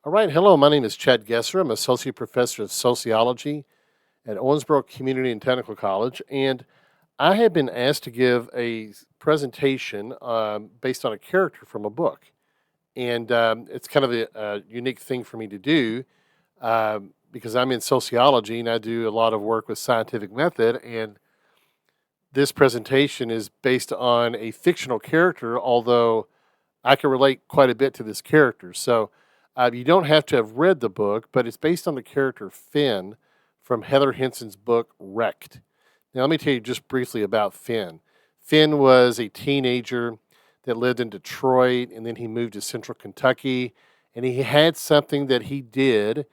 All right, hello. My name is Chad Gesser. I'm associate professor of sociology at Owensboro Community and Technical College, and I have been asked to give a presentation based on a character from a book, and it's kind of a unique thing for me to do because I'm in sociology and I do a lot of work with scientific method, and this presentation is based on a fictional character, although I can relate quite a bit to this character. So you don't have to have read the book, but it's based on the character Finn from Heather Henson's book Wrecked. Now, let me tell you just briefly about Finn. Finn was a teenager that lived in Detroit, and then he moved to central Kentucky, and he had something that he did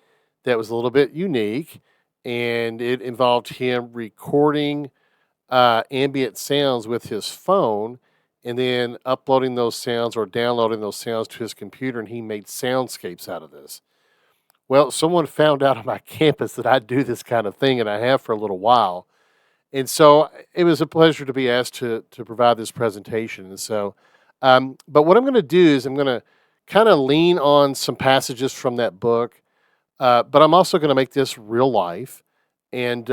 that was a little bit unique, and it involved him recording ambient sounds with his phone and then uploading those sounds or downloading those sounds to his computer, and he made soundscapes out of this. Well, someone found out on my campus that I do this kind of thing, and I have for a little while. And so it was a pleasure to be asked to provide this presentation. And so, but what I'm going to do is I'm going to kind of lean on some passages from that book, but I'm also going to make this real life. And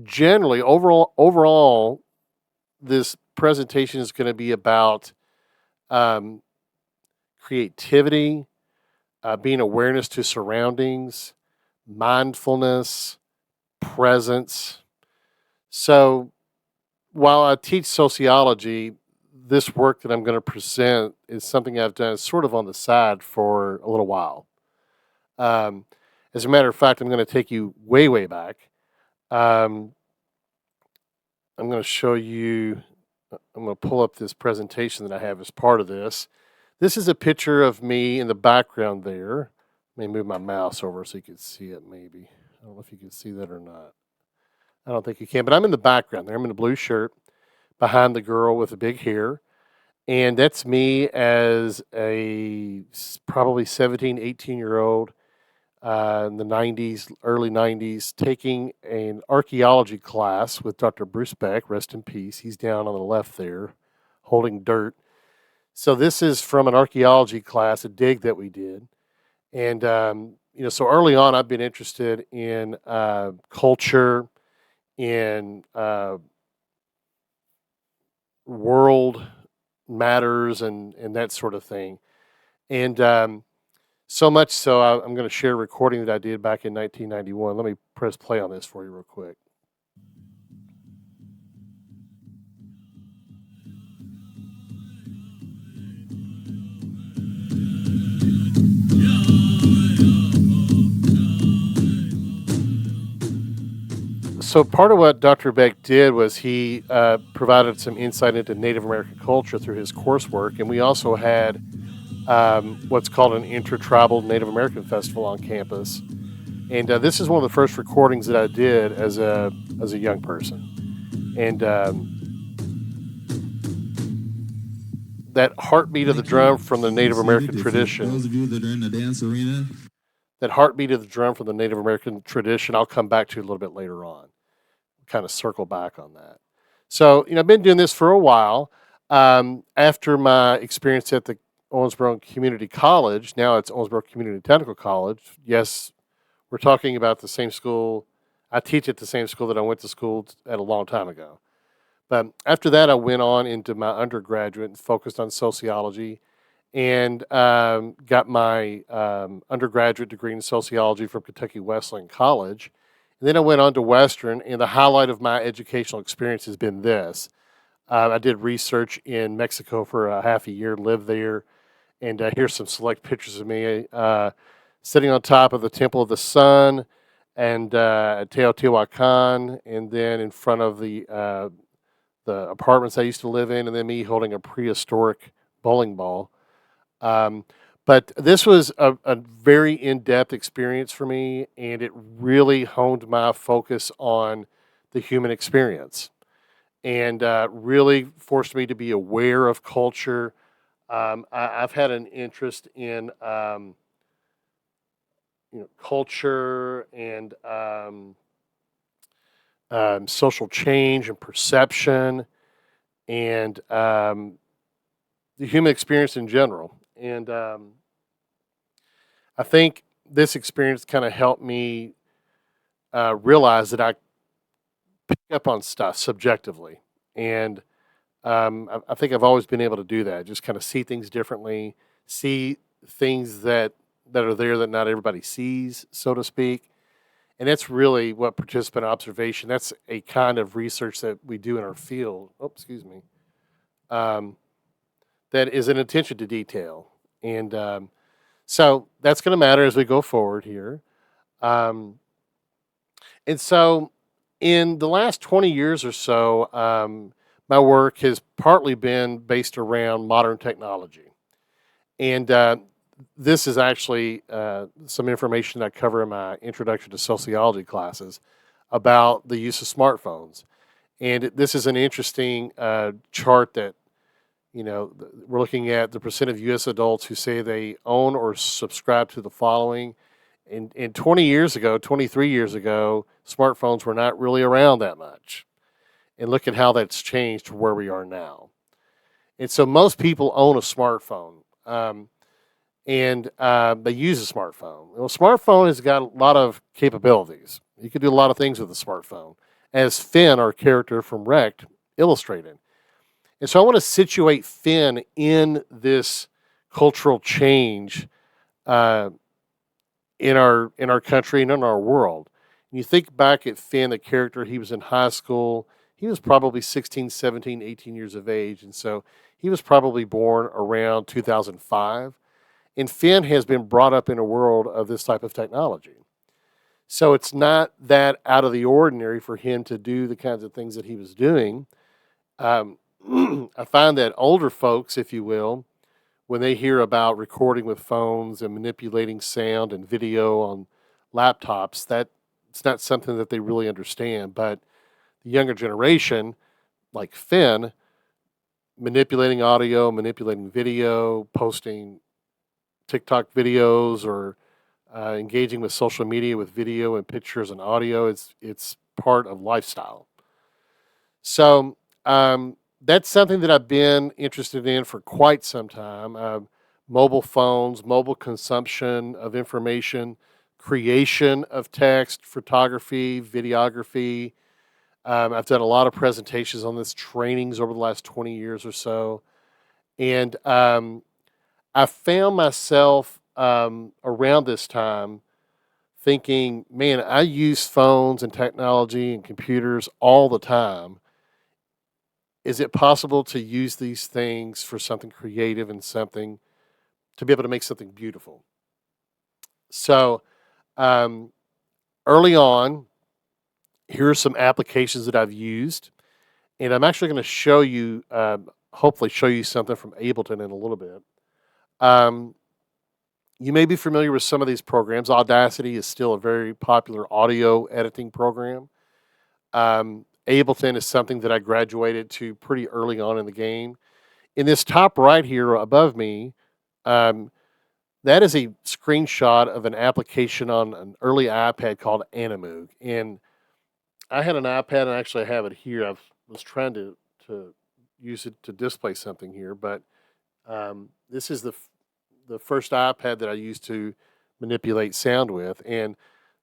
generally, overall, this presentation is going to be about um, creativity, being awareness to surroundings, mindfulness, presence. So while I teach sociology, this work that I'm going to present is something I've done sort of on the side for a little while. Um, as a matter of fact, I'm going to take you way, way back. Um, I'm going to show you, I'm going to pull up this presentation that I have as part of this. This is a picture of me in the background there. Let me move my mouse over so you can see it maybe. I don't know if you can see that or not. I don't think you can, but I'm in the background there. I'm in a blue shirt behind the girl with the big hair. And that's me as a probably 17, 18-year-old in the 90s, early 90s, taking an archaeology class with Dr. Bruce Beck, rest in peace. He's down on the left there holding dirt. So this is from an archaeology class, a dig that we did. And, so early on, I've been interested in culture, in world matters, and that sort of thing. And so much so, I'm going to share a recording that I did back in 1991. Let me press play on this for you real quick. So part of what Dr. Beck did was he provided some insight into Native American culture through his coursework, and we also had what's called an intertribal Native American festival on campus. And this is one of the first recordings that I did as a young person, and that heartbeat of the drum from the Native American tradition. Those of you that are in the dance arena, That heartbeat of the drum from the Native American tradition, I'll come back to a little bit later on. Kind of circle back on that. So, I've been doing this for a while. After my experience at the Owensboro Community College, now it's Owensboro Community Technical College. Yes, we're talking about the same school. I teach at the same school that I went to school at a long time ago. But after that, I went on into my undergraduate and focused on sociology and got my undergraduate degree in sociology from Kentucky Wesleyan College. And then I went on to Western, and the highlight of my educational experience has been this. I did research in Mexico for a half a year, lived there, and here's some select pictures of me sitting on top of the Temple of the Sun and Teotihuacan, and then in front of the apartments I used to live in, and then me holding a prehistoric bowling ball. Um, but this was a very in-depth experience for me, and it really honed my focus on the human experience and really forced me to be aware of culture. I've had an interest in culture and social change and perception and the human experience in general. And I think this experience kind of helped me realize that I pick up on stuff subjectively, and I think I've always been able to do that. Just kind of see things differently, see things that are there that not everybody sees, so to speak. And that's really what participant observation. That's a kind of research that we do in our field. Oh, excuse me. Um, that is an attention to detail, and so that's going to matter as we go forward here. Um, and so, in the last 20 years or so, my work has partly been based around modern technology. And this is actually some information I cover in my introduction to sociology classes about the use of smartphones. And this is an interesting chart that, we're looking at the percent of U.S. adults who say they own or subscribe to the following. And 20 years ago, 23 years ago, smartphones were not really around that much. And look at how that's changed to where we are now. And so most people own a smartphone. And they use a smartphone. Well, a smartphone has got a lot of capabilities. You can do a lot of things with a smartphone, as Finn, our character from Wrecked, illustrated. And so I want to situate Finn in this cultural change uh, in our country and in our world. And you think back at Finn, the character, he was in high school. He was probably 16, 17, 18 years of age. And so he was probably born around 2005. And Finn has been brought up in a world of this type of technology. So it's not that out of the ordinary for him to do the kinds of things that he was doing. Um, I find that older folks, if you will, when they hear about recording with phones and manipulating sound and video on laptops, that it's not something that they really understand. But the younger generation, like Finn, manipulating audio, manipulating video, posting TikTok videos, or engaging with social media with video and pictures and audio. It's part of lifestyle. So that's something that I've been interested in for quite some time. Mobile phones, mobile consumption of information, creation of text, photography, videography. I've done a lot of presentations on this, trainings over the last 20 years or so. And I found myself around this time thinking, man, I use phones and technology and computers all the time. Is it possible to use these things for something creative and something to be able to make something beautiful? So, um, early on, here are some applications that I've used, and I'm actually going to show you, hopefully, show you something from Ableton in a little bit. Um, you may be familiar with some of these programs. Audacity is still a very popular audio editing program. Ableton is something that I graduated to pretty early on in the game. In this top right here above me, um, that is a screenshot of an application on an early iPad called Animoog. And I had an iPad, and actually I have it here. I was trying to use it to display something here, but this is the first iPad that I used to manipulate sound with. And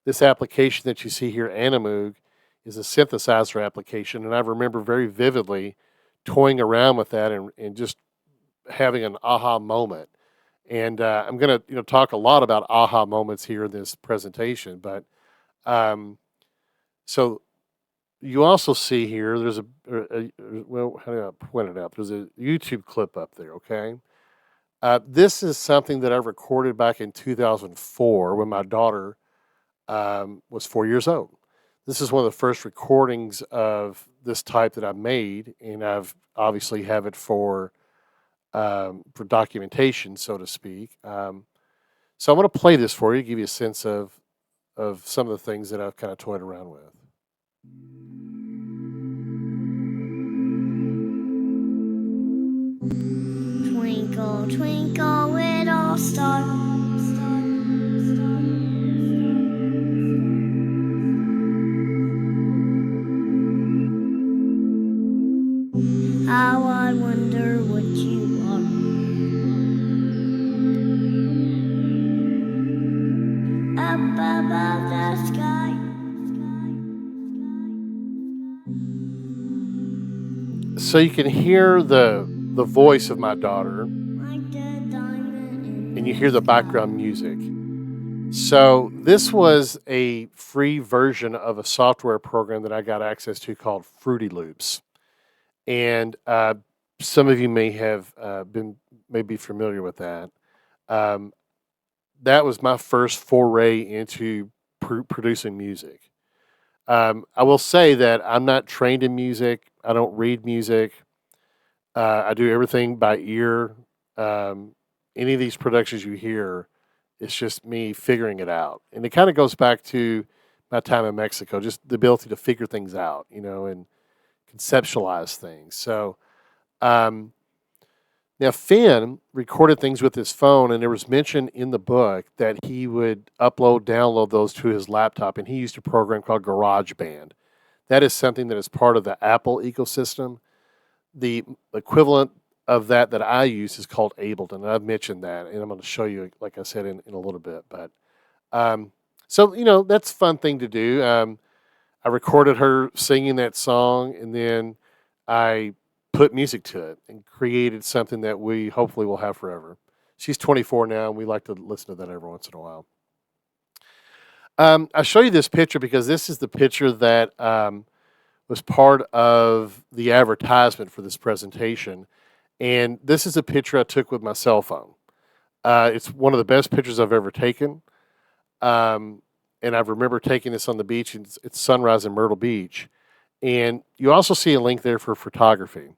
this application that you see here, Animoog, is a synthesizer application. And I remember very vividly toying around with that and just having an aha moment. And I'm going to talk a lot about aha moments here in this presentation. But so you also see here, there's well, how do I point it out? There's a YouTube clip up there, okay? This is something that I recorded back in 2004 when my daughter was 4 years old. This is one of the first recordings of this type that I made, and I've obviously have it for documentation, so to speak. So I'm going to play this for you, give you a sense of some of the things that I've kind of toyed around with. Twinkle, twinkle, little star. How I wonder what you are. So you can hear the voice of my daughter, like the diamond in and you hear the background music. So this was a free version of a software program that I got access to called Fruity Loops, and some of you may have may be familiar with that. Um, that was my first foray into producing music. I will say that I'm not trained in music. I don't read music. I do everything by ear. Um, any of these productions you hear, it's just me figuring it out, and it kind of goes back to my time in Mexico, just the ability to figure things out, and conceptualize things. So um, now Finn recorded things with his phone, and there was mention in the book that he would download those to his laptop, and he used a program called GarageBand. That is something that is part of the Apple ecosystem. The equivalent of that I use is called Ableton, and I've mentioned that, and I'm going to show you, like I said, in a little bit. But so that's a fun thing to do. I recorded her singing that song, and then I put music to it and created something that we hopefully will have forever. She's 24 now, and we like to listen to that every once in a while. I show you this picture because this is the picture that was part of the advertisement for this presentation. And this is a picture I took with my cell phone. It's one of the best pictures I've ever taken. And I remember taking this on the beach. It's sunrise in Myrtle Beach. And you also see a link there for photography.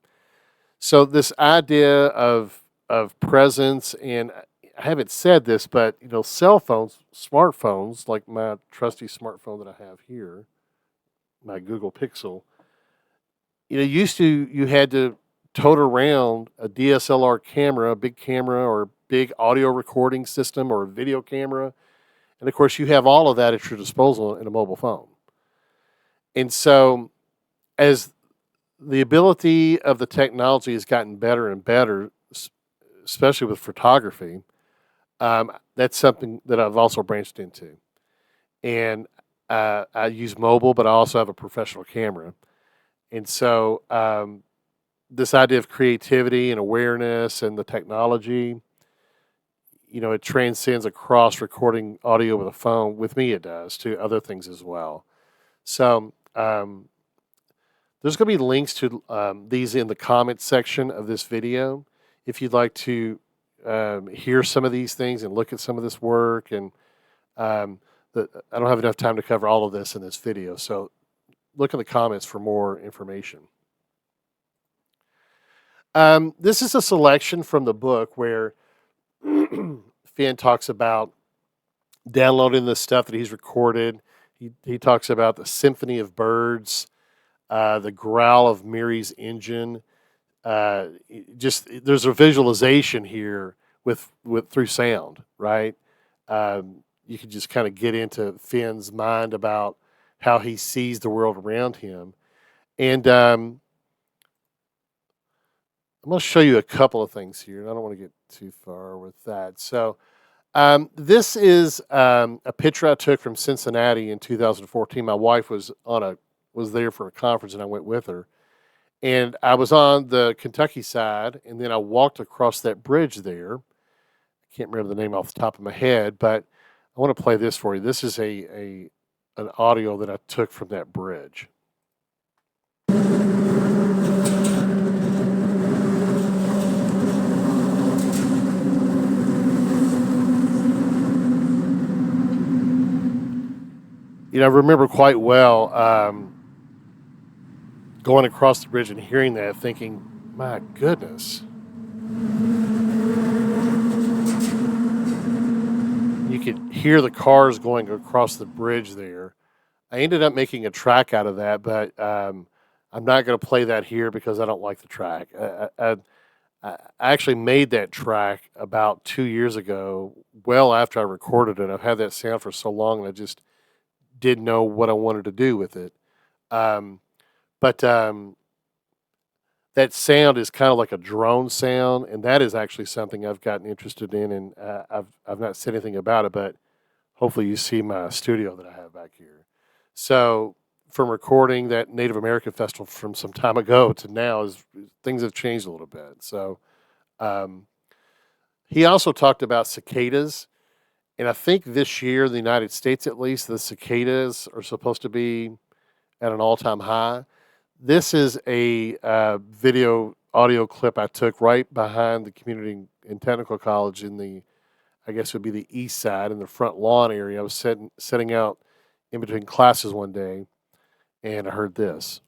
So this idea of presence, and I haven't said this, but cell phones, smartphones, like my trusty smartphone that I have here, my Google Pixel, you had to tote around a DSLR camera, a big camera, or big audio recording system, or a video camera. And of course, you have all of that at your disposal in a mobile phone. And so, as the ability of the technology has gotten better and better, especially with photography, that's something that I've also branched into. And I use mobile, but I also have a professional camera. And so, this idea of creativity and awareness and the technology, it transcends across recording audio with a phone. With me, it does to other things as well. So there's going to be links to these in the comments section of this video if you'd like to hear some of these things and look at some of this work. And I don't have enough time to cover all of this in this video, so look in the comments for more information. This is a selection from the book where Finn talks about downloading the stuff that he's recorded. He talks about the symphony of birds, the growl of Mary's engine. Just there's a visualization here with through sound, right? You can just kind of get into Finn's mind about how he sees the world around him, and I'm going to show you a couple of things here. I don't want to get too far with that. So this is a picture I took from Cincinnati in 2014. My wife was there for a conference, and I went with her. And I was on the Kentucky side, and then I walked across that bridge there. I can't remember the name off the top of my head, but I want to play this for you. This is an audio that I took from that bridge. I remember quite well going across the bridge and hearing that, thinking, my goodness. You could hear the cars going across the bridge there. I ended up making a track out of that, but I'm not going to play that here because I don't like the track. I actually made that track about 2 years ago, well after I recorded it. I've had that sound for so long, and I just didn't know what I wanted to do with it. But that sound is kind of like a drone sound, and that is actually something I've gotten interested in, and I've not said anything about it, but hopefully you see my studio that I have back here. So from recording that Native American festival from some time ago to now is things have changed a little bit. So um, he also talked about cicadas, and I think this year, in the United States at least, the cicadas are supposed to be at an all-time high. This is a video audio clip I took right behind the community and technical college in the, I guess it would be the east side in the front lawn area. I was setting out in between classes one day, and I heard this.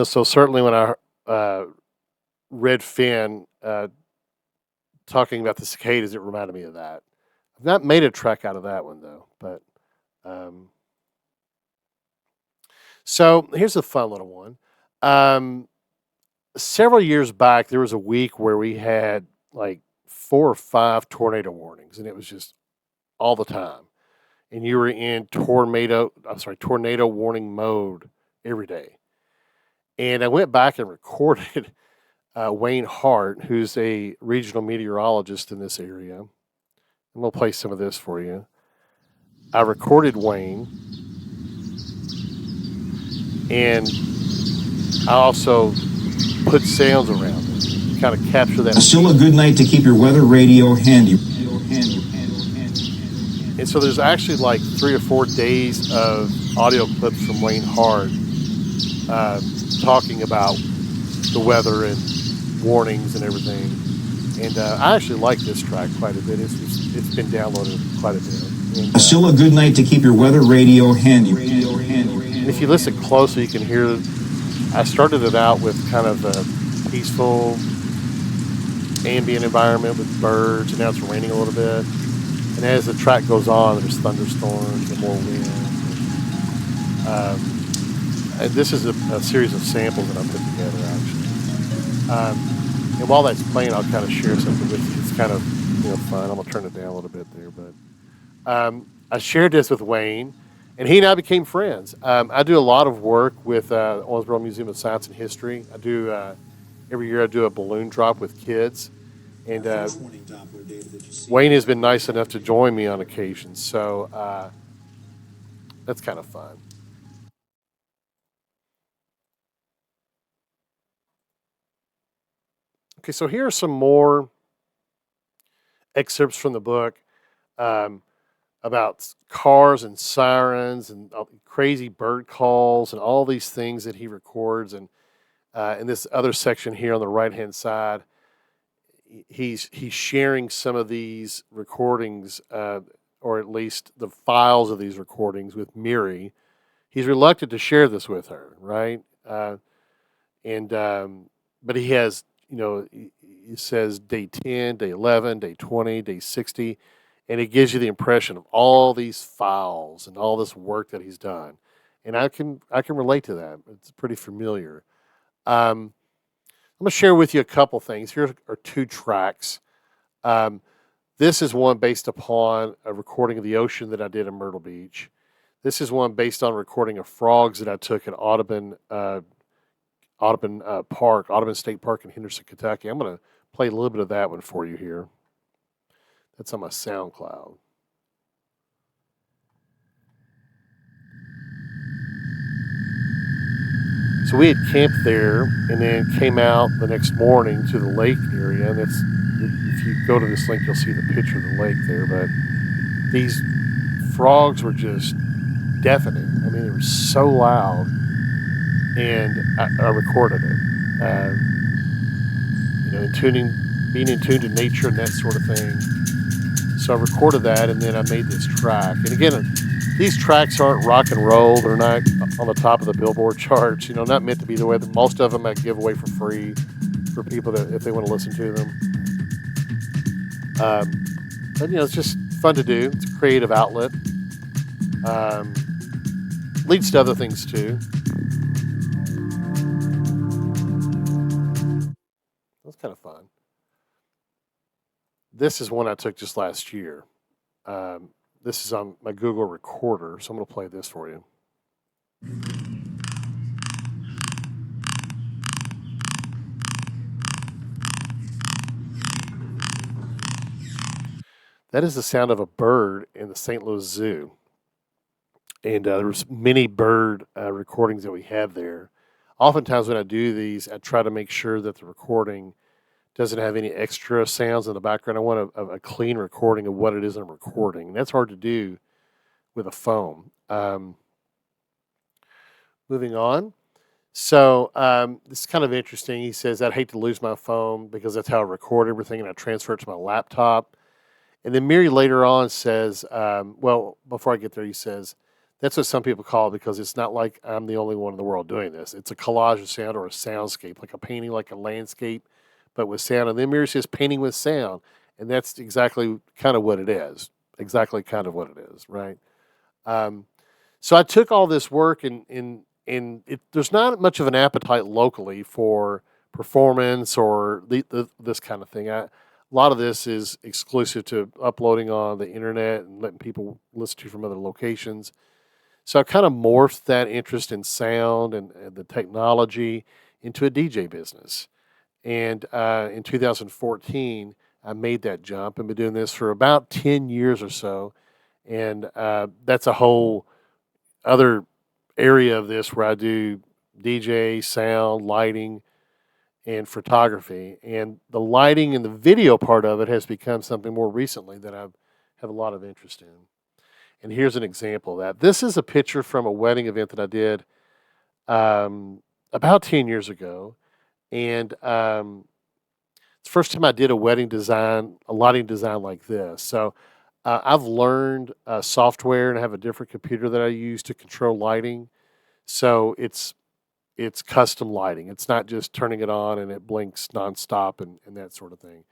So certainly when I read Finn talking about the cicadas, it reminded me of that. I've not made a track out of that one though, but um, so here's a fun little one. Several years back, there was a week where we had like 4 or 5 tornado warnings, and it was just all the time. And you were in tornado warning mode every day. And I went back and recorded Wayne Hart, who's a regional meteorologist in this area. I'm going to play some of this for you. I recorded Wayne, and I also put sounds around it to kind of capture that. Still a good night to keep your weather radio handy. And so there's actually like 3 or 4 days of audio clips from Wayne Hart talking about the weather and warnings and everything. And I actually like this track quite a bit. It's been downloaded quite a bit. And, Still a good night to keep your weather radio handy. and if you listen closely, you can hear. I started it out with kind of a peaceful ambient environment with birds, and now it's raining a little bit. And as the track goes on, there's thunderstorms and more wind. And this is a series of samples that I put together, actually. And while that's playing, I'll kind of share something with you. It's kind of fun. I'm gonna turn it down a little bit there, but I shared this with Wayne, and he and I became friends. I do a lot of work with Owensboro Museum of Science and History. I do every year. I do a balloon drop with kids, and Wayne has been nice enough to join me on occasion. So that's kind of fun. Okay, so here are some more excerpts from the book about cars and sirens and crazy bird calls and all these things that he records. And in this other section here on the right-hand side, he's sharing some of these recordings, or at least the files of these recordings, with Miri. He's reluctant to share this with her, right? But he has, he says day 10, day 11, day 20, day 60, and it gives you the impression of all these files and all this work that he's done. And I can relate to that. It's pretty familiar. I'm going to share with you a couple things. Here are 2 tracks. This is one based upon a recording of the ocean that I did in Myrtle Beach. This is one based on a recording of frogs that I took at Audubon State Park in Henderson, Kentucky. I'm going to play a little bit of that one for you here. That's on my SoundCloud. So we had camped there and then came out the next morning to the lake area. And if you go to this link, you'll see the picture of the lake there. But these frogs were just deafening. I mean, they were so loud. And I recorded it. Being in tune to nature and that sort of thing. So I recorded that, and then I made this track. And again, these tracks aren't rock and roll. They're not on the top of the Billboard charts. Not meant to be the way that most of them I give away for free for people that if they want to listen to them. But it's just fun to do. It's a creative outlet. Leads to other things too. That's kind of fun. This is one I took just last year. This is on my Google Recorder, so I'm going to play this for you. That is the sound of a bird in the St. Louis Zoo. And there was many bird recordings that we had there. Oftentimes when I do these, I try to make sure that the recording doesn't have any extra sounds in the background. I want a clean recording of what it is I'm recording. And that's hard to do with a phone. Moving on. So this is kind of interesting. He says, I'd hate to lose my phone because that's how I record everything and I transfer it to my laptop. And then Mary later on says, well, before I get there, he says, that's what some people call it because it's not like I'm the only one in the world doing this. It's a collage of sound or a soundscape, like a painting, like a landscape, but with sound. And then Mary says painting with sound. And that's exactly kind of what it is. Exactly kind of what it is, right? So I took all this work and there's not much of an appetite locally for performance or this kind of thing. A lot of this is exclusive to uploading on the internet and letting people listen to from other locations. So I kind of morphed that interest in sound and the technology into a DJ business. And in 2014, I made that jump and been doing this for about 10 years or so. And that's a whole other area of this where I do DJ, sound, lighting, and photography. And the lighting and the video part of it has become something more recently that I have a lot of interest in. And here's an example of that. This is a picture from a wedding event that I did about 10 years ago. And it's the first time I did a wedding design, a lighting design like this. So I've learned software and I have a different computer that I use to control lighting. So it's custom lighting. It's not just turning it on and it blinks nonstop and that sort of thing.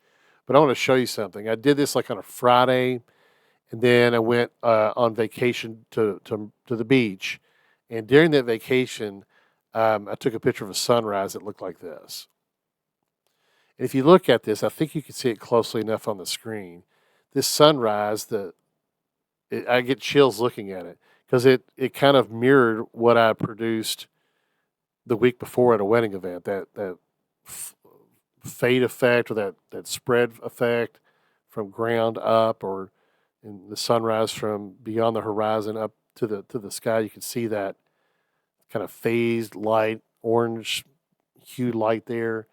But I want to show you something. I did this like on a Friday, and then I went on vacation to the beach. And during that vacation, I took a picture of a sunrise that looked like this. And if you look at this, I think you can see it closely enough on the screen. This sunrise, I get chills looking at it because it kind of mirrored what I produced the week before at a wedding event. That fade effect or that spread effect from ground up, or in the sunrise from beyond the horizon up to the sky. You can see that kind of phased light, orange hued light there.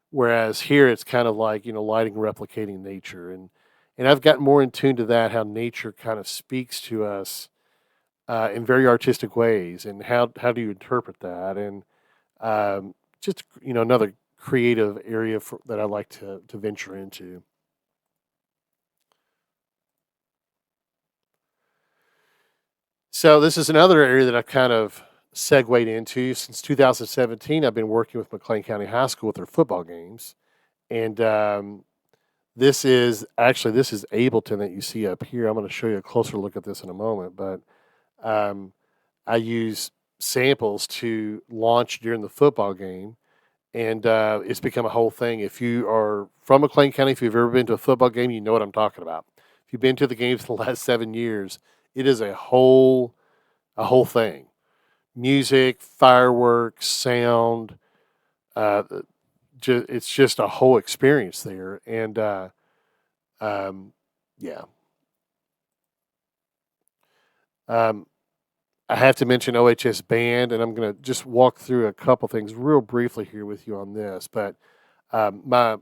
Whereas here it's kind of like, lighting replicating nature. And I've gotten more in tune to that, how nature kind of speaks to us in very artistic ways. And how do you interpret that? And just, another creative area that I like to venture into. So this is another area that I've kind of segued into. Since 2017, I've been working with McLean County High School with their football games. And this is Ableton that you see up here. I'm going to show you a closer look at this in a moment, but I use samples to launch during the football game, and it's become a whole thing. If you are from McLean County, if you've ever been to a football game, you know what I'm talking about. If you've been to the games in the last 7 years, it is a whole thing. Music, fireworks, sound. Uh, it's just a whole experience there, and yeah. Um, I have to mention OHS band, and I'm going to just walk through a couple things real briefly here with you on this. But my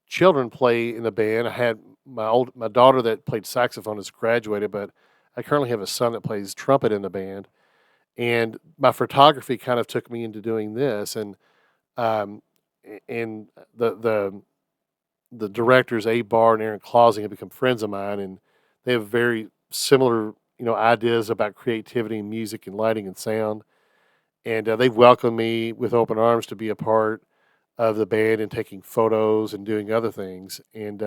children play in the band. I had my daughter that played saxophone has graduated, but I currently have a son that plays trumpet in the band. And my photography kind of took me into doing this, um, and the directors Abe Barr and Aaron Clausing have become friends of mine, and they have very similar ideas about creativity and music and lighting and sound. And they've welcomed me with open arms to be a part of the band and taking photos and doing other things. And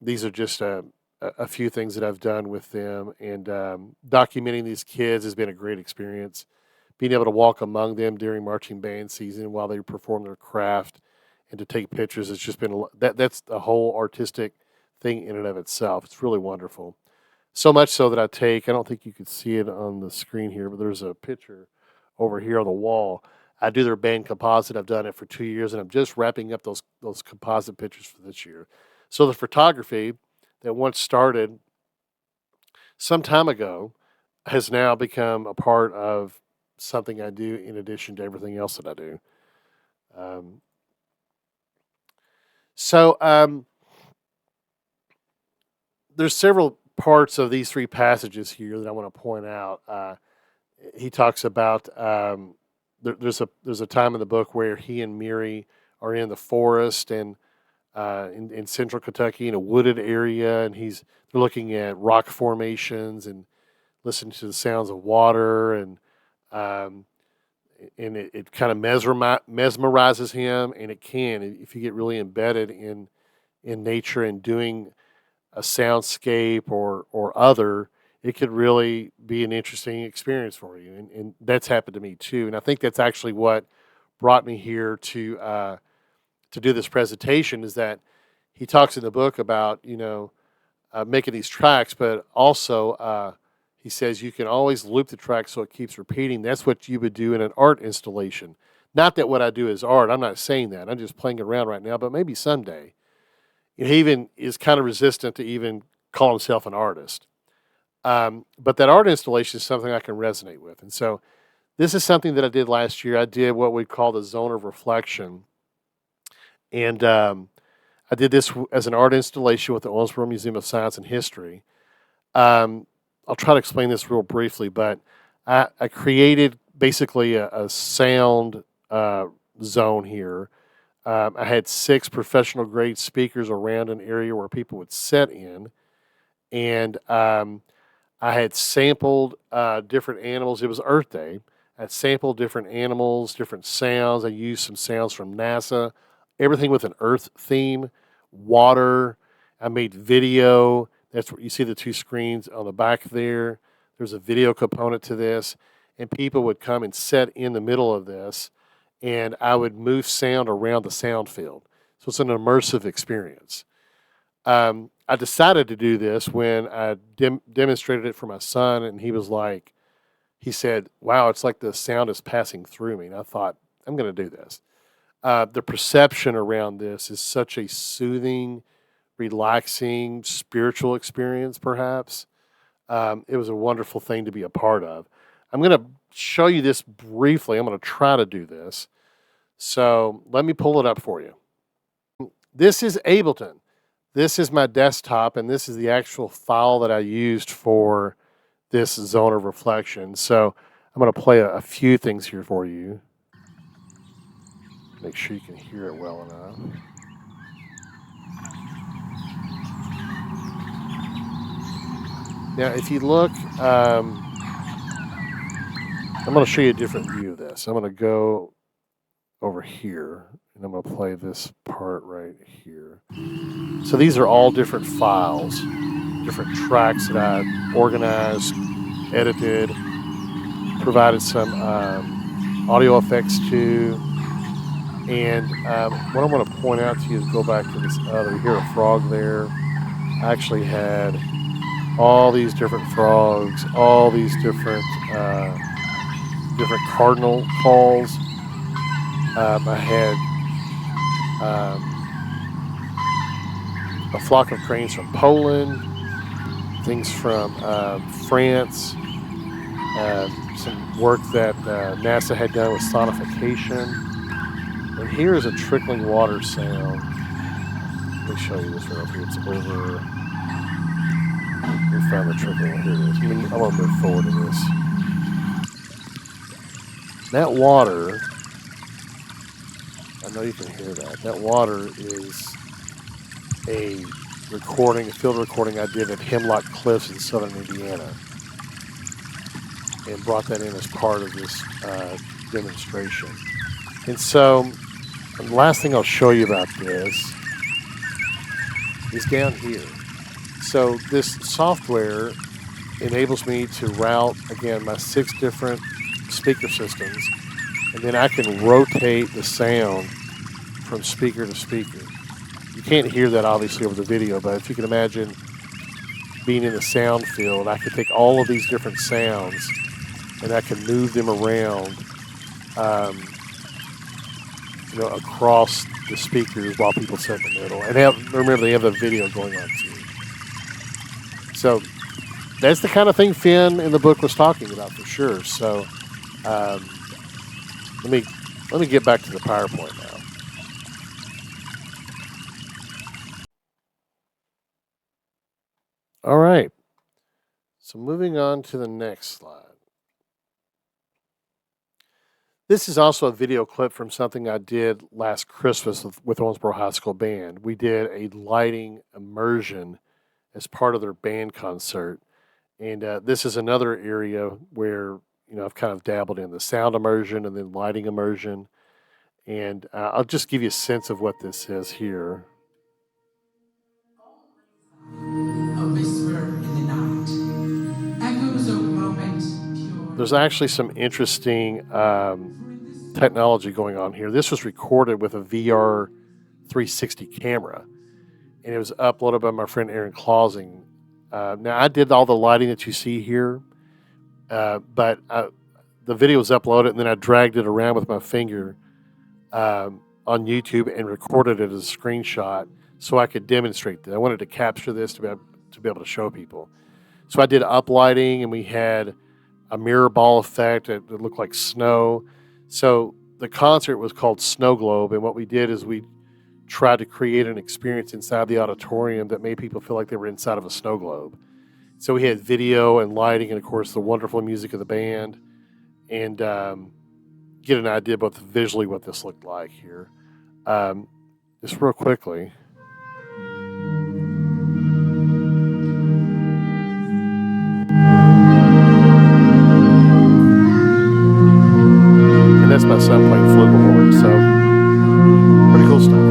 these are just a few things that I've done with them. And documenting these kids has been a great experience. Being able to walk among them during marching band season while they perform their craft and to take pictures has just been that's the whole artistic thing in and of itself. It's really wonderful. So much so that I don't think you could see it on the screen here, but there's a picture over here on the wall. I do their band composite. I've done it for 2 years, and I'm just wrapping up those composite pictures for this year. So the photography that once started some time ago has now become a part of something I do in addition to everything else that I do. Um, so there's several parts of these three passages here that I want to point out. He talks about there's a time in the book where he and Miri are in the forest and in central Kentucky in a wooded area, and they're looking at rock formations and listening to the sounds of water, um, and it kind of mesmerizes him, and it can if you get really embedded in nature and doing a soundscape or other, it could really be an interesting experience for you, and that's happened to me too. And I think that's actually what brought me here to do this presentation is that he talks in the book about making these tracks, but also he says you can always loop the track so it keeps repeating. That's what you would do in an art installation. Not that what I do is art. I'm not saying that. I'm just playing around right now, but maybe someday. He even is kind of resistant to even call himself an artist. But that art installation is something I can resonate with. And so this is something that I did last year. I did what we call the zone of reflection. And I did this as an art installation with the Owensboro Museum of Science and History. I'll try to explain this real briefly, but I created basically a sound zone here. I had 6 professional grade speakers around an area where people would sit in, and I had sampled different animals. It was Earth Day. I had sampled different animals, different sounds. I used some sounds from NASA, everything with an Earth theme, water. I made video. That's what you see the 2 screens on the back there. There's a video component to this, and people would come and sit in the middle of this, and I would move sound around the sound field. So it's an immersive experience. I decided to do this when I demonstrated it for my son, and he said, "Wow, it's like the sound is passing through me." And I thought, I'm going to do this. The perception around this is such a soothing, relaxing, spiritual experience, perhaps. It was a wonderful thing to be a part of. I'm going to show you this briefly. I'm going to try to do this. So let me pull it up for you. This is Ableton. This is my desktop, and this is the actual file that I used for this zone of reflection. So I'm going to play a few things here for you. Make sure you can hear it well enough. Now, if you look, I'm going to show you a different view of this. I'm going to go over here, and I'm going to play this part right here. So these are all different files, different tracks that I organized, edited, provided some audio effects to. And what I want to point out to you is go back to this other. You hear a frog there. I actually had all these different frogs, all these different cardinal calls. I had a flock of cranes from Poland, things from France, some work that NASA had done with sonification. And here is a trickling water sound. Let me show you this right up here. It's over. We found the trickling. Here it is. I want to move forward in this. That water, I know you can hear that. That water is a field recording I did at Hemlock Cliffs in southern Indiana, and brought that in as part of this demonstration. And so, the last thing I'll show you about this is down here. So this software enables me to route, again, my 6 different speaker systems, and then I can rotate the sound from speaker to speaker. You can't hear that obviously over the video, but if you can imagine being in the sound field. I could take all of these different sounds and I can move them around, um, across the speakers while people sit in the middle. And remember, they have the video going on too. So that's the kind of thing Finn in the book was talking about for sure. So um, let me get back to the PowerPoint now. All right. So moving on to the next slide. This is also a video clip from something I did last Christmas with Owensboro High School Band. We did a lighting immersion as part of their band concert. And this is another area where, I've kind of dabbled in the sound immersion and then lighting immersion. And I'll just give you a sense of what this is here. A whisper in the night, echoes of moment pure. There's actually some interesting technology going on here. This was recorded with a VR 360 camera, and it was uploaded by my friend Aaron Clausing. Now, I did all the lighting that you see here, but the video was uploaded, and then I dragged it around with my finger on YouTube and recorded it as a screenshot so I could demonstrate that. I wanted to capture this to be able to show people. So I did uplighting, and we had a mirror ball effect that looked like snow. So the concert was called Snow Globe, and what we did is we tried to create an experience inside the auditorium that made people feel like they were inside of a snow globe. So we had video and lighting, and of course the wonderful music of the band, and get an idea about visually what this looked like here. Just real quickly. And that's my son playing flugelhorn, so pretty cool stuff.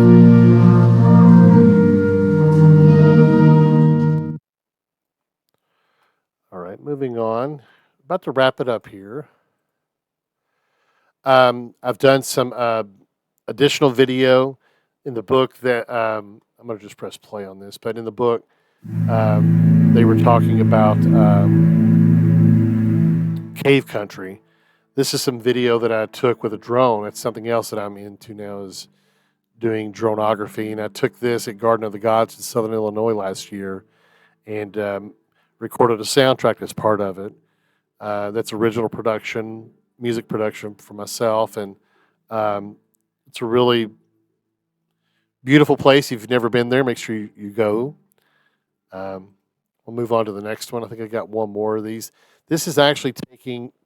All right, moving on. About to wrap it up here. I've done some additional video in the book that I'm going to just press play on this, but in the book, they were talking about cave country. This is some video that I took with a drone. It's something else that I'm into now, is doing drone-ography. And I took this at Garden of the Gods in Southern Illinois last year and recorded a soundtrack as part of it. That's original production, music production for myself. And it's a really beautiful place. If you've never been there, make sure you go. We'll move on to the next one. I think I got one more of these. This is actually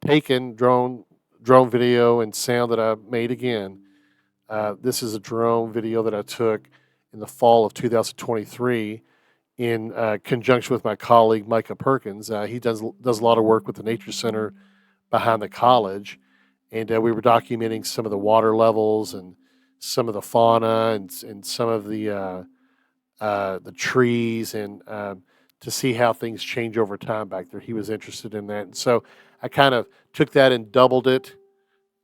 taken drone video and sound that I made again. This is a drone video that I took in the fall of 2023 in conjunction with my colleague Micah Perkins. He does a lot of work with the Nature Center behind the college, and we were documenting some of the water levels and some of the fauna and some of the trees and to see how things change over time back there. He was interested in that, and so I kind of took that and doubled it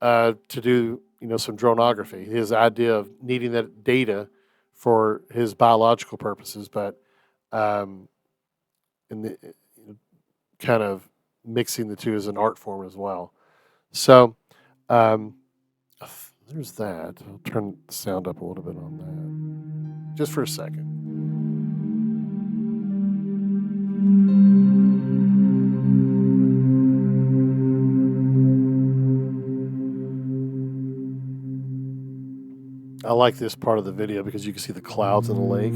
to do some drone-ography. His idea of needing that data for his biological purposes, but in the kind of mixing the two as an art form as well. So there's that. I'll turn the sound up a little bit on that just for a second. I like this part of the video because you can see the clouds in the lake.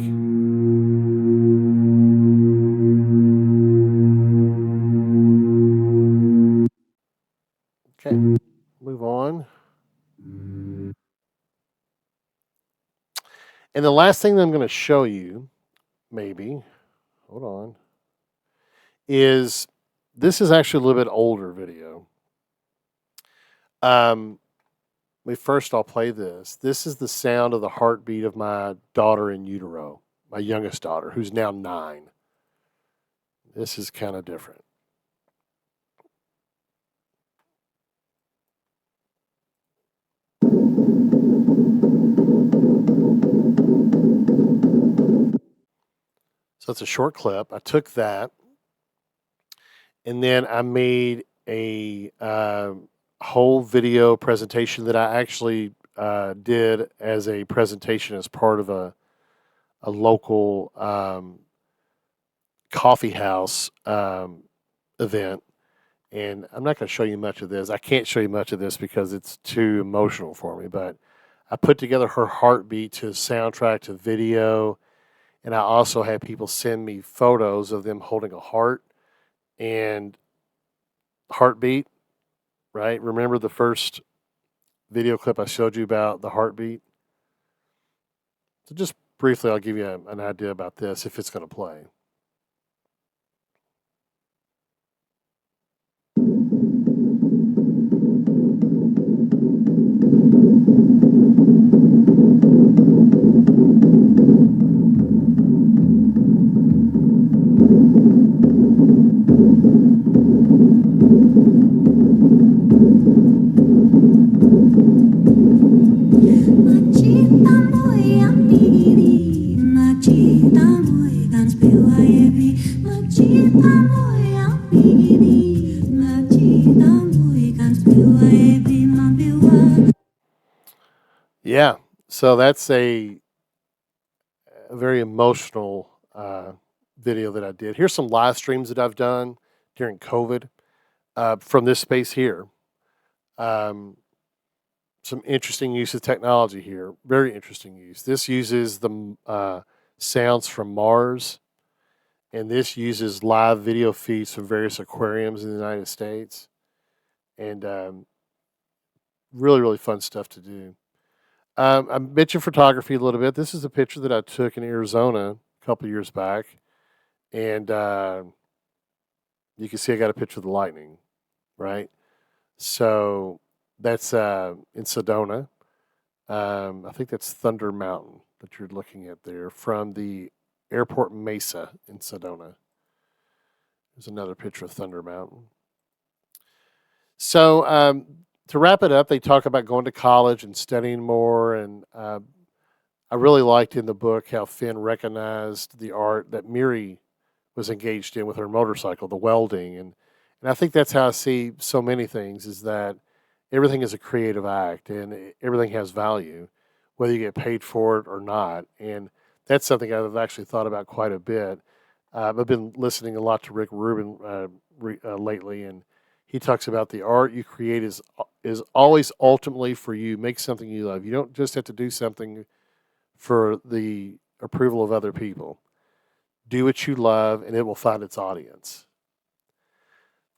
Okay, move on. And the last thing that I'm going to show you, maybe, hold on, is this is actually a little bit older video. First I'll play this. This is the sound of the heartbeat of my daughter in utero, my youngest daughter, who's now 9. This is kind of different. So it's a short clip. I took that And then I made a whole video presentation that I actually did as a presentation as part of a local coffee house event. And I'm not going to show you much of this. I can't show you much of this because it's too emotional for me. But I put together her heartbeat to soundtrack to video. And I also had people send me photos of them holding a heart and heartbeat, right? Remember the first video clip I showed you about the heartbeat? So just briefly, I'll give you an idea about this if it's going to play. Yeah, so that's a very emotional video that I did. Here's some live streams that I've done during COVID from this space here. Um, some interesting use of technology here. Very interesting use. This uses the sounds from Mars, and this uses live video feeds from various aquariums in the United States, and really, really fun stuff to do. I mentioned photography a little bit. This is a picture that I took in Arizona a couple years back, and you can see I got a picture of the lightning, right? So that's in Sedona. I think that's Thunder Mountain that you're looking at there from the Airport Mesa in Sedona. There's another picture of Thunder Mountain. So to wrap it up, they talk about going to college and studying more. And I really liked in the book how Finn recognized the art that Miri was engaged in with her motorcycle, the welding. And I think that's how I see so many things is that everything is a creative act and everything has value, whether you get paid for it or not. And that's something I've actually thought about quite a bit. I've been listening a lot to Rick Rubin lately, and he talks about the art you create is always ultimately for you. Make something you love. You don't just have to do something for the approval of other people. Do what you love, and it will find its audience.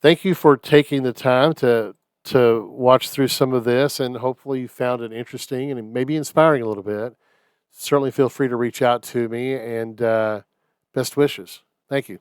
Thank you for taking the time to watch through some of this, and hopefully you found it interesting and maybe inspiring a little bit. Certainly feel free to reach out to me, and best wishes. Thank you.